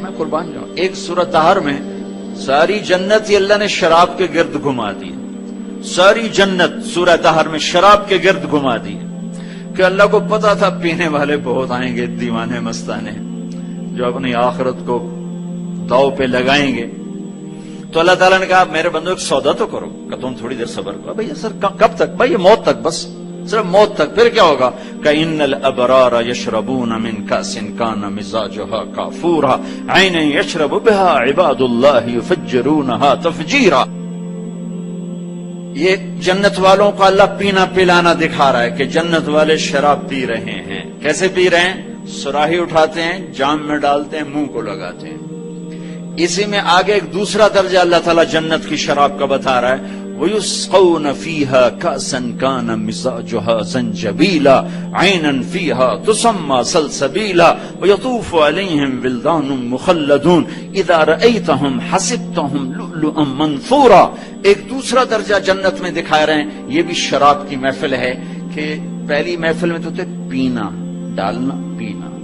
میں قربان جاؤں. ایک سورۃ طہر میں ساری جنت ہی اللہ نے شراب کے گرد گھما دی. ساری جنت سورۃ طہر میں شراب کے گرد گھما دی کہ اللہ کو پتا تھا پینے والے بہت آئیں گے، دیوانے مستانے جو اپنی آخرت کو داؤ پہ لگائیں گے. تو اللہ تعالیٰ نے کہا میرے بندو ایک سودا تو کرو کہ تم تھوڑی دیر صبر کرو. بھائی سر کب تک؟ بھائی یہ موت تک، بس صرف موت تک. پھر کیا ہوگا کہ ان الابرار یشربون من کاس کان مزاجها کافورا عین یشرب بها عباد اللہ یفجرونها تفجیرا. یہ جنت والوں کو اللہ پینا پلانا دکھا رہا ہے کہ جنت والے شراب پی رہے ہیں. کیسے پی رہے ہیں؟ سراہی اٹھاتے ہیں، جام میں ڈالتے ہیں، منہ کو لگاتے ہیں. اسی میں آگے ایک دوسرا درجہ اللہ تعالیٰ جنت کی شراب کا بتا رہا ہے. وَيُسْقَوْنَ فِيهَا كَأْسًا كَانَ مِزَاجُهَا زَنْجَبِيلًا عَيْنًا فِيهَا تُسَمَّى سَلْسَبِيلًا وَيَطُوفُ عَلَيْهِمْ وِلْدَانٌ مُخَلَّدُونَ إِذَا رَأَيْتَهُمْ حَسِبْتَهُمْ لُؤْلُؤًا مَنْثُورًا. ایک دوسرا درجہ جنت میں دکھا رہے ہیں. یہ بھی شراب کی محفل ہے کہ پہلی محفل میں تو تھے پینا، ڈالنا، پینا.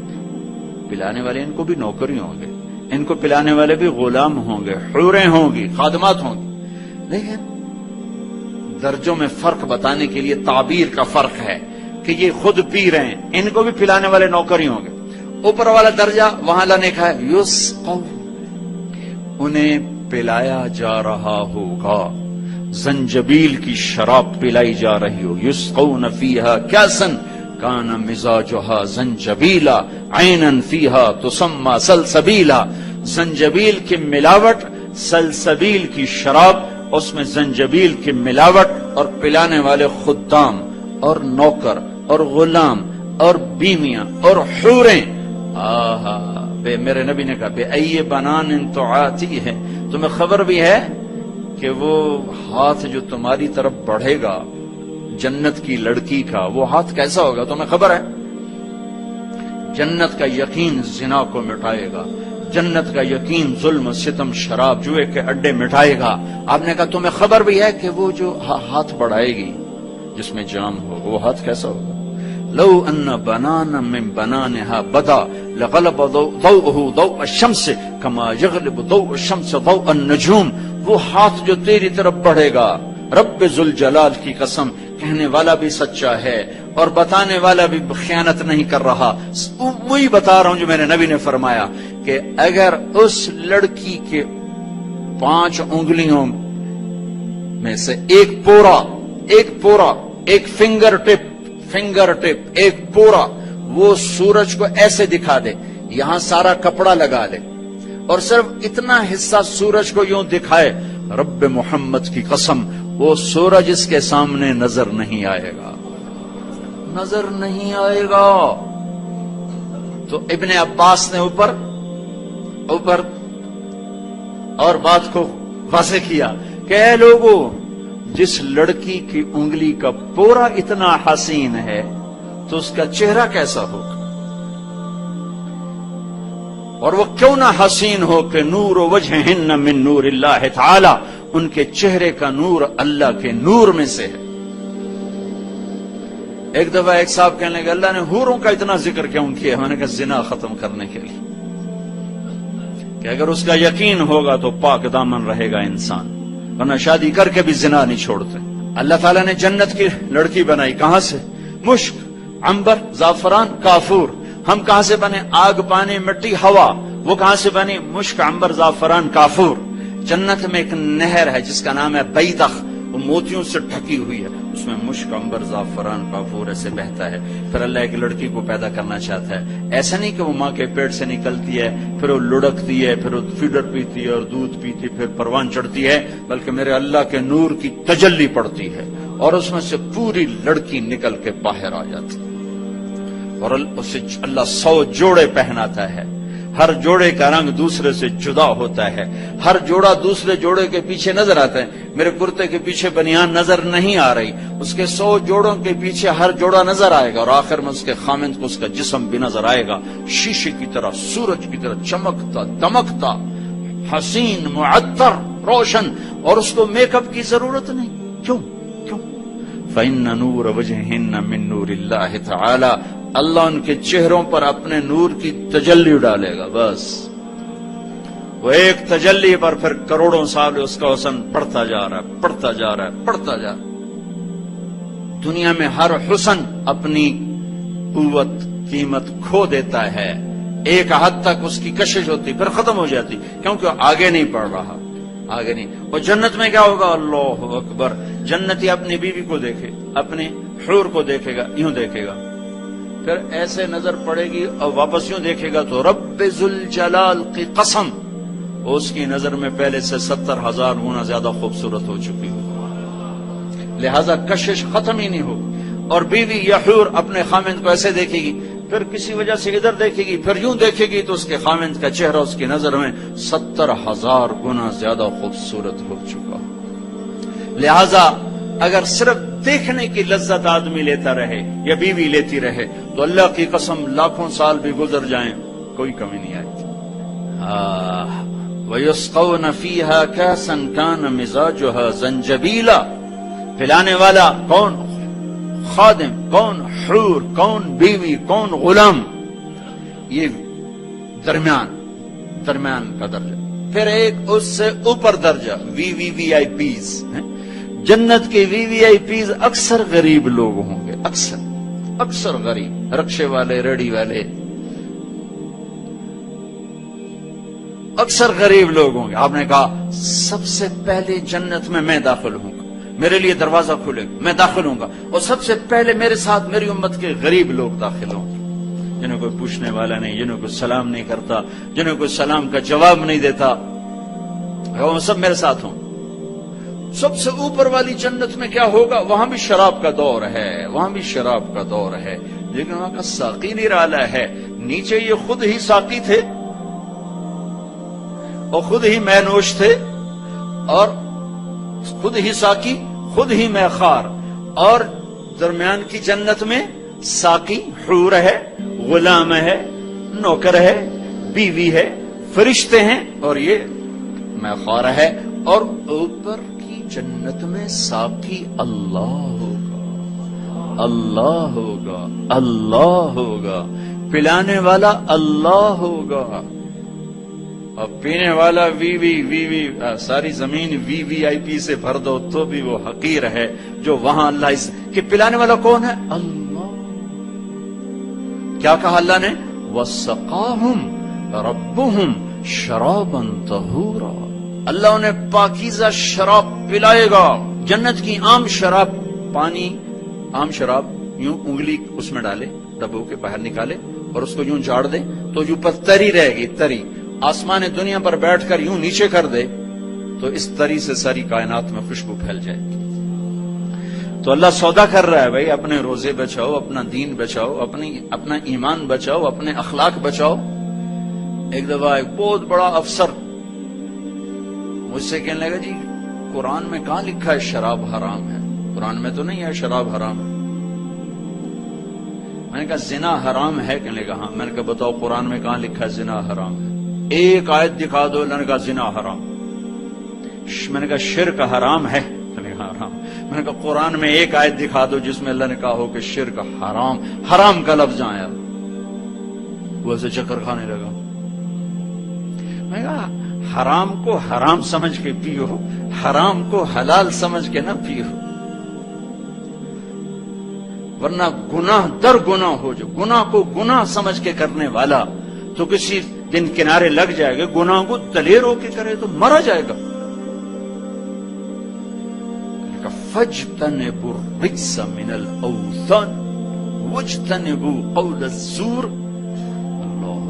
پلانے والے ان کو بھی نوکری ہوں گے، ان کو پلانے والے بھی غلام ہوں گے، حوریں ہوں گی، خادمات ہوں گی. لیکن درجوں میں فرق بتانے کے لیے تعبیر کا فرق ہے کہ یہ خود پی رہے ہیں، ان کو بھی پلانے والے نوکری ہوں گے. اوپر والا درجہ وہاں اللہ نے کہا ہے یسقو، انہیں پلایا جا رہا ہوگا، زنجبیل کی شراب پلائی جا رہی ہوگی. یسقون فیہا کاسن کان مزاجها زنجبیلا عینا فیہا تسمى سلسبیلا. زنجبیل کی ملاوٹ، سلسبیل کی شراب، اس میں زنجبیل کی ملاوٹ، اور پلانے والے خدام اور نوکر اور غلام اور بیمیاں اور حوریں. آہا، میرے نبی نے کہا بے ای بنان تو آتی ہے. تمہیں خبر بھی ہے کہ وہ ہاتھ جو تمہاری طرف بڑھے گا جنت کی لڑکی کا، وہ ہاتھ کیسا ہوگا تمہیں خبر ہے؟ جنت کا یقین زنا کو مٹائے گا، جنت کا یقین ظلم ستم شراب جوئے کے اڈے مٹائے گا. آپ نے کہا تمہیں خبر بھی ہے کہ وہ جو ہاتھ بڑھائے گی جس میں جام ہوگا، وہ ہاتھ کیسا ہوگا؟ لو ان بنانا من بنانها بدا لغلب ضوءه ضوء الشمس كما يغلب ضوء الشمس ضوء النجوم. وہ ہاتھ جو تیری طرف بڑھے گا، رب ذوالجلال کی قسم، کہنے والا بھی سچا ہے اور بتانے والا بھی خیانت نہیں کر رہا. وہی بتا رہا ہوں جو میرے نبی نے فرمایا کہ اگر اس لڑکی کے 5 انگلیوں میں سے ایک پورا، ایک فنگر ٹپ، ایک پورا وہ سورج کو ایسے دکھا دے، یہاں سارا کپڑا لگا لے اور صرف اتنا حصہ سورج کو یوں دکھائے، رب محمد کی قسم وہ سورج اس کے سامنے نظر نہیں آئے گا، نظر نہیں آئے گا. تو ابن عباس نے اوپر اور بات کو واضح کیا کہ اے لوگوں، جس لڑکی کی انگلی کا پورا اتنا حسین ہے تو اس کا چہرہ کیسا ہوگا؟ اور وہ کیوں نہ حسین ہو کہ نور وجہہن من نور اللہ تعالی، ان کے چہرے کا نور اللہ کے نور میں سے ہے. ایک دفعہ ایک صاحب کہنے لگے اللہ نے حوروں کا اتنا ذکر کیوں کیا؟ میں نے کہا زنا ختم کرنے کے لیے، کہ اگر اس کا یقین ہوگا تو پاک دامن رہے گا انسان، ورنہ شادی کر کے بھی زنا نہیں چھوڑتے. اللہ تعالیٰ نے جنت کی لڑکی بنائی کہاں سے؟ مشک، عنبر، زعفران، کافور. ہم کہاں سے بنے؟ آگ، پانی، مٹی، ہوا. وہ کہاں سے بنی؟ مشک، عنبر، زعفران، کافور. جنت میں ایک نہر ہے جس کا نام ہے بیدخ، وہ موتیوں سے ڈھکی ہوئی ہے، اس میں مشک، عنبر، زعفران، کافور ایسے بہتا ہے. پھر اللہ ایک لڑکی کو پیدا کرنا چاہتا ہے. ایسا نہیں کہ وہ ماں کے پیٹ سے نکلتی ہے، پھر وہ لڑکتی ہے، پھر وہ فیڈر پیتی ہے اور دودھ پیتی، پھر پروان چڑھتی ہے، بلکہ میرے اللہ کے نور کی تجلی پڑتی ہے اور اس میں سے پوری لڑکی نکل کے باہر آ جاتی ہے. اور اسے اللہ 100 جوڑے پہناتا ہے، ہر جوڑے کا رنگ دوسرے سے جدا ہوتا ہے، ہر جوڑا دوسرے جوڑے کے پیچھے نظر آتا ہے. میرے کرتے کے پیچھے بنیان نظر نہیں آ رہی، اس کے 100 جوڑوں کے پیچھے ہر جوڑا نظر آئے گا، اور آخر میں اس کے خامند کو اس کا جسم بھی نظر آئے گا، شیشے کی طرح، سورج کی طرح چمکتا دمکتا، حسین، معطر، روشن، اور اس کو میک اپ کی ضرورت نہیں. کیوں؟ فَإِنَّ نُورَ وَجْهِهِنَّ مِن نُورِ اللَّهِ تَعَالَى، اللہ ان کے چہروں پر اپنے نور کی تجلی ڈالے گا. بس وہ ایک تجلی پر پھر کروڑوں سال اس کا حسن بڑھتا جا رہا ہے، بڑھتا جا رہا ہے، بڑھتا جا رہا ہے۔ دنیا میں ہر حسن اپنی قوت قیمت کھو دیتا ہے، ایک حد تک اس کی کشش ہوتی، پھر ختم ہو جاتی، کیونکہ آگے نہیں بڑھ رہا، آگے نہیں۔ اور جنت میں کیا ہوگا؟ اللہ اکبر، جنتی اپنی بیوی کو دیکھے، اپنی حور کو دیکھے گا، یوں دیکھے گا، پھر ایسے نظر پڑے گی اور واپس یوں دیکھے گا تو رب ذوالجلال کی قسم اس کی نظر میں پہلے سے 70,000 گنا زیادہ خوبصورت ہو چکی ہو، لہذا کشش ختم ہی نہیں ہوگی۔ اور بیوی یا حور اپنے خامند کو ایسے دیکھے گی، پھر کسی وجہ سے ادھر دیکھے گی، پھر یوں دیکھے گی تو اس کے خامند کا چہرہ اس کی نظر میں 70,000 گنا زیادہ خوبصورت ہو چکا۔ لہذا اگر صرف دیکھنے کی لذت آدمی لیتا رہے یا بیوی لیتی رہے تو اللہ کی قسم لاکھوں سال بھی گزر جائیں کوئی کمی نہیں آئے گی۔ وَيُسْقَوْنَ فِيهَا كَأْسًا كَانَ مِزَاجُهَا زَنْجَبِيلًا، پلانے والا کون؟ خادم، کون؟ حور، کون؟ بیوی، کون؟ غلام۔ یہ درمیان کا درجہ، پھر ایک اس سے اوپر درجہ وی آئی پیز۔ جنت کے وی آئی پیز اکثر غریب لوگ ہوں گے، اکثر غریب، رکشے والے، ریڑھی والے، اکثر غریب لوگ ہوں گے۔ آپ نے کہا سب سے پہلے جنت میں داخل ہوں گا، میرے لیے دروازہ کھلے گا، میں داخل ہوں گا، اور سب سے پہلے میرے ساتھ میری امت کے غریب لوگ داخل ہوں گے، جنہیں کوئی پوچھنے والا نہیں، جنہیں کوئی سلام نہیں کرتا، جنہیں کوئی سلام کا جواب نہیں دیتا، وہ سب میرے ساتھ ہوں۔ سب سے اوپر والی جنت میں کیا ہوگا؟ وہاں بھی شراب کا دور ہے، وہاں بھی شراب کا دور ہے، لیکن وہاں کا ساقی نرالا ہے۔ نیچے یہ خود ہی ساقی تھے اور خود ہی مے نوش تھے، اور خود ہی ساقی، خود ہی میخار، اور درمیان کی جنت میں ساقی حور ہے، غلام ہے، نوکر ہے، بیوی ہے، فرشتے ہیں، اور یہ میخار ہے، اور اوپر کی جنت میں ساقی اللہ ہوگا، اللہ ہوگا، اللہ ہوگا، پلانے والا اللہ ہوگا، اور پینے والا وی ساری زمین وی آئی پی سے بھر دو تو بھی وہ حقیر ہے جو وہاں اللہ کہ پلانے والا کون ہے؟ اللہ۔ کیا کہا اللہ نے؟ وَسَقَاهُمْ رَبُّهُمْ شَرَابًا طَهُورًا، اللہ انہیں پاکیزہ شراب پلائے گا۔ جنت کی عام شراب، پانی، عام شراب یوں انگلی اس میں ڈالے، ڈبو کے باہر نکالے اور اس کو یوں جھاڑ دے تو جو پر تری رہے گی، تری آسمان دنیا پر بیٹھ کر یوں نیچے کر دے تو اس تری سے ساری کائنات میں خوشبو پھیل جائے گی۔ تو اللہ سودا کر رہا ہے، بھائی اپنے روزے بچاؤ، اپنا دین بچاؤ، اپنا ایمان بچاؤ، اپنے اخلاق بچاؤ۔ ایک دفعہ ایک بہت بڑا افسر مجھ سے کہنے لگا جی قرآن میں کہاں لکھا ہے شراب حرام ہے؟ قرآن میں تو نہیں ہے شراب حرام ہے۔ میں نے کہا زنا حرام ہے؟ کہنے لگا ہاں۔ میں نے کہا بتاؤ قرآن میں کہاں لکھا ہے زنا حرام ہے؟ ایک آیت دکھا دو۔ اللہ نے کہا زنا حرام۔ میں نے کہا شرک حرام ہے؟ حرام۔ میں نے کہا قرآن میں ایک آیت دکھا دو جس میں اللہ نے کہا ہو کہ شرک حرام، حرام کا لفظ آیا۔ وہ ایسے چکر کھانے لگا۔ میں نے کہا حرام کو حرام سمجھ کے پیو، حرام کو حلال سمجھ کے نہ پیو، ورنہ گناہ در گناہ ہو جو گناہ کو گناہ سمجھ کے کرنے والا تو کسی دن کنارے لگ جائے گا، گناہ کو دلیر ہو کے کرے تو مرا جائے گا۔ فَاجْتَنِبُوا الرِّجْسَ مِنَ الْأَوْثَانِ وَاجْتَنِبُوا قَوْلَ الزُّورِ۔ اللہ،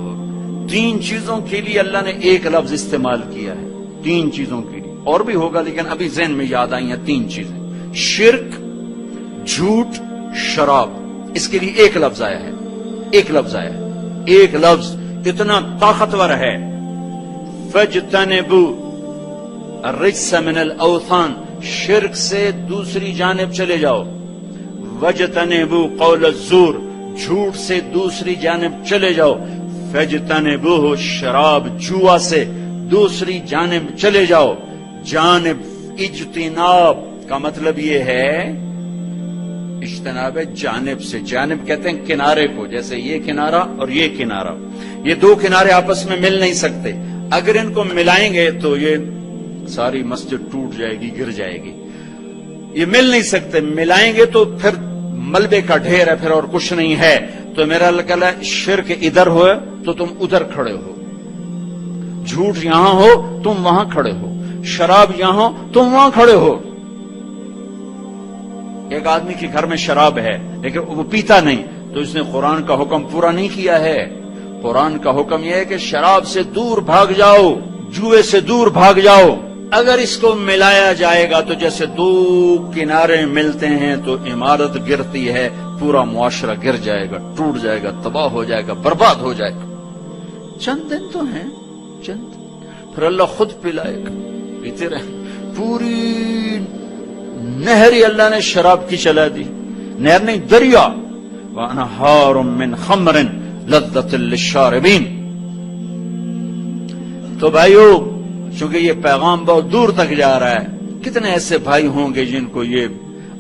تین چیزوں کے لیے اللہ نے ایک لفظ استعمال کیا ہے، تین چیزوں کے لیے، اور بھی ہوگا لیکن ابھی ذہن میں یاد آئی ہیں تین چیزیں: شرک، جھوٹ، شراب۔ اس کے لیے ایک لفظ آیا ہے، ایک لفظ آیا ہے، ایک لفظ اتنا طاقتور ہے۔ فَاجْتَنِبُوا الرِّجْسَ مِنَ الْأَوْثَانِ، شرک سے دوسری جانب چلے جاؤ۔ وَاجْتَنِبُوا قَوْلَ الزُّورِ، جھوٹ سے دوسری جانب چلے جاؤ۔ فَاجْتَنِبُوهُ، شراب جوا سے دوسری جانب چلے جاؤ۔ جانب اجتناب کا مطلب یہ ہے اجتناب جانب سے، جانب کہتے ہیں کنارے کو، جیسے یہ کنارہ اور یہ کنارہ، یہ دو کنارے آپس میں مل نہیں سکتے۔ اگر ان کو ملائیں گے تو یہ ساری مسجد ٹوٹ جائے گی، گر جائے گی. یہ مل نہیں سکتے. ملائیں گے تو پھر ملبے کا ڈھیر ہے، پھر اور کچھ نہیں ہے. تو میرا اللہ کہا شرک ادھر ہو تو تم ادھر کھڑے ہو، جھوٹ یہاں ہو تم وہاں کھڑے ہو، شراب یہاں ہو تم وہاں کھڑے ہو. ایک آدمی کے گھر میں شراب ہے لیکن وہ پیتا نہیں، تو اس نے قرآن کا حکم پورا نہیں کیا ہے. قرآن کا حکم یہ ہے کہ شراب سے دور بھاگ جاؤ، جوئے سے دور بھاگ جاؤ. اگر اس کو ملایا جائے گا تو جیسے دو کنارے ملتے ہیں تو عمارت گرتی ہے، پورا معاشرہ گر جائے گا، ٹوٹ جائے گا، تباہ ہو جائے گا، برباد ہو جائے گا. چند دن تو ہیں، چند، پھر اللہ خود پلائے گا، پیتے رہیں. پوری نہر ہی اللہ نے شراب کی چلا دی. نہر نہیں، دریا. وَأَنْهَارٌ مِّنْ خَمْرٍ لَذَّةٍ لِّلشَّارِبِينَ. تو بھائیو، چونکہ یہ پیغام بہت دور تک جا رہا ہے، کتنے ایسے بھائی ہوں گے جن کو یہ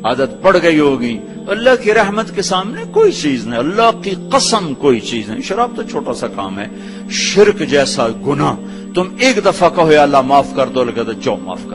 عادت پڑ گئی ہوگی. اللہ کی رحمت کے سامنے کوئی چیز نہیں، اللہ کی قسم کوئی چیز نہیں. شراب تو چھوٹا سا کام ہے. شرک جیسا گناہ تم ایک دفعہ کہو یا اللہ معاف کر دو، لگا تو جو معاف کر